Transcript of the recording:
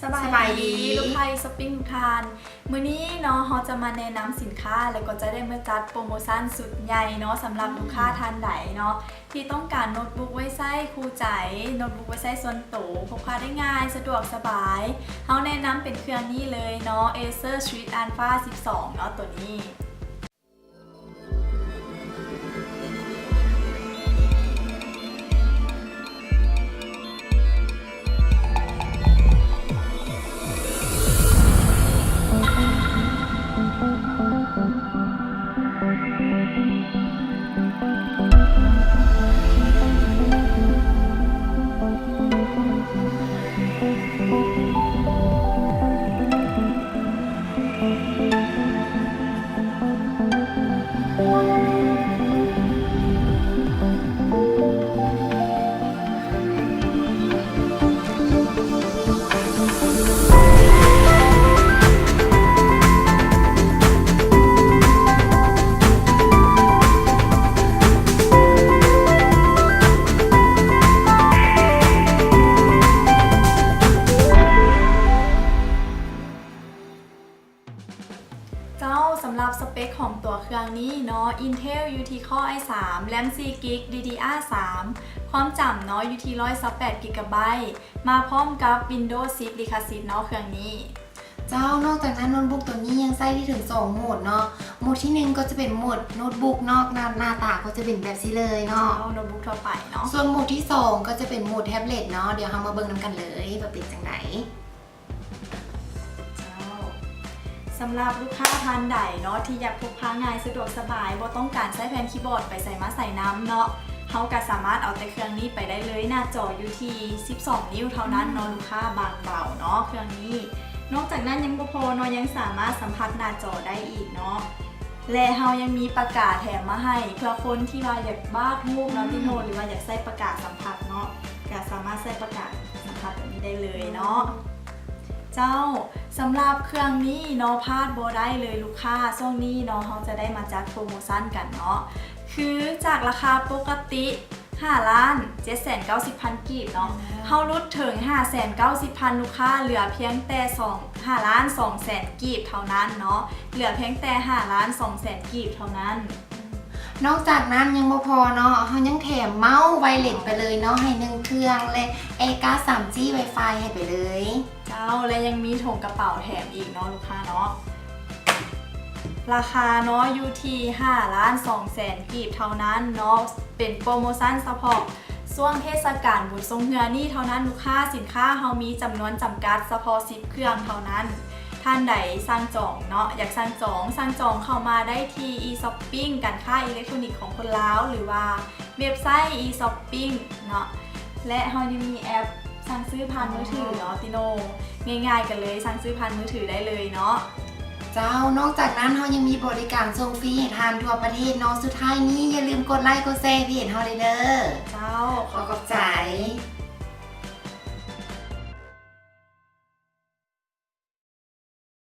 สบายดีลูกค้าช้อปปิ้งทุกท่านมื้อนี้เนาะเราจะมาแนะนำสินค้าแล้วก็จะได้มาจัดโปรโมชั่นสุดใหญ่เนาะสำหรับลูกค้าท่านใดเนาะที่ต้องการโน้ตบุ๊กไว้ใช้คู่ใจโน้ตบุ๊กไว้ใช้ส่วนตัวพกพาได้ง่ายสะดวกสบายเราแนะนำเป็นเครื่องนี้เลยเนาะ Acer Street Alpha 12เนาะตัวนี้สำหรับสเปคของตัวเครื่องนี้เนาะ Intel UT Core i3 RAM 4GB DDR3 ความจำเนาะ UT 128 GB มาพร้อมกับ Windows 10 ลิขสิทธิ์เนาะเครื่องนี้นอกจากนั้นโน้ตบุ๊กตัวนี้ยังใช้ได้ถึง2โหมดเนาะโหมดที่1ก็จะเป็นโหมดโน้ตบุ๊กนอกหน้าตาก็จะเป็นแบบนี้เลยเนาะโน้ตบุ๊กทั่วไปเนาะส่วนโหมดที่2ก็จะเป็นโหมดแท็บเล็ตเนาะเดี๋ยวเรามาเบิ่งนำกันเลยว่าเป็นจังไดสำหรับลูกค้าท่านใดเนาะที่อยากพกพาง่ายสะดวกสบายบ่ต้องการใช้แผ่นคีย์บอร์ดไปใส่มาใส่น้ำเนาะเขาก็สามารถเอาแต่เครื่องนี้ไปได้เลยหน้าจออยู่ที่12 นิ้วเท่านั้นเนาะลูกค้าบางเบาเนาะเครื่องนี้นอกจากนั้นยังบ่พอเนาะยังสามารถสัมผัสหน้าจอได้อีกเนาะและเฮายังมีปากกาแถมมาให้เพื่อคนที่ว่าอยากวาดรูปเนาะพี่โนหรือว่าอยากใส่ปากกาสัมผัสเนาะก็สามารถใส่ปากกาสัมผัสแบบนี้ได้เลยเนาะเจ้าสำหรับเครื่องนี้เนาะพลาดบ่ได้เลยลูกค้าช่วงนี้เนาะเขาจะได้มาจัดโปรโมชั่นกันเนาะคือจากราคาปกติ5,790,000 กีบเนาะเขาลดถึง590,000 ลูกค้าเหลือเพียงแต่5,200,000 กีบเท่านั้นเนาะเหลือเพียงแต่5,200,000 กีบเท่านั้นนอกจากนั้นยังบ่พอเนาะเขายังแถมเมาส์ไวเลสไปเลยเนาะให้1เครื่องและ A-Card 3G Wi-Fi ให้ไปเลยเจ้าและยังมีถุงกระเป๋าแถมอีกเนาะลูกค้าเนาะราคาเนาะอยู่ที่5,200,000 กีบเท่านั้นเนาะเป็นโปรโมชั่นเฉพาะช่วงเทศกาลบุญทรงเฮือนี่เท่านั้นลูกค้าสินค้าเขามีจำนวนจำกัดเฉพาะ10 เครื่องเท่านั้นท่านใดสั่งจองเนาะอยากสั่งจองเข้ามาได้ที่ e-shopping การค้าอิเล็กทรอนิกส์ของคนลาวหรือว่าเว็บไซต์ e-shopping เนาะและเขายังมีแอปสั่งซื้อผ่านมือถือเนาะติโนง่ายๆกันเลยสั่งซื้อผ่านมือถือได้เลยเนาะนอกจากนั้นเรายังมีบริการส่งฟรีให้ทานทั่วประเทศเนาะสุดท้ายนี้อย่าลืมกดไลค์กดแชร์เพจเราเลยเด้อเจ้าขอบใจ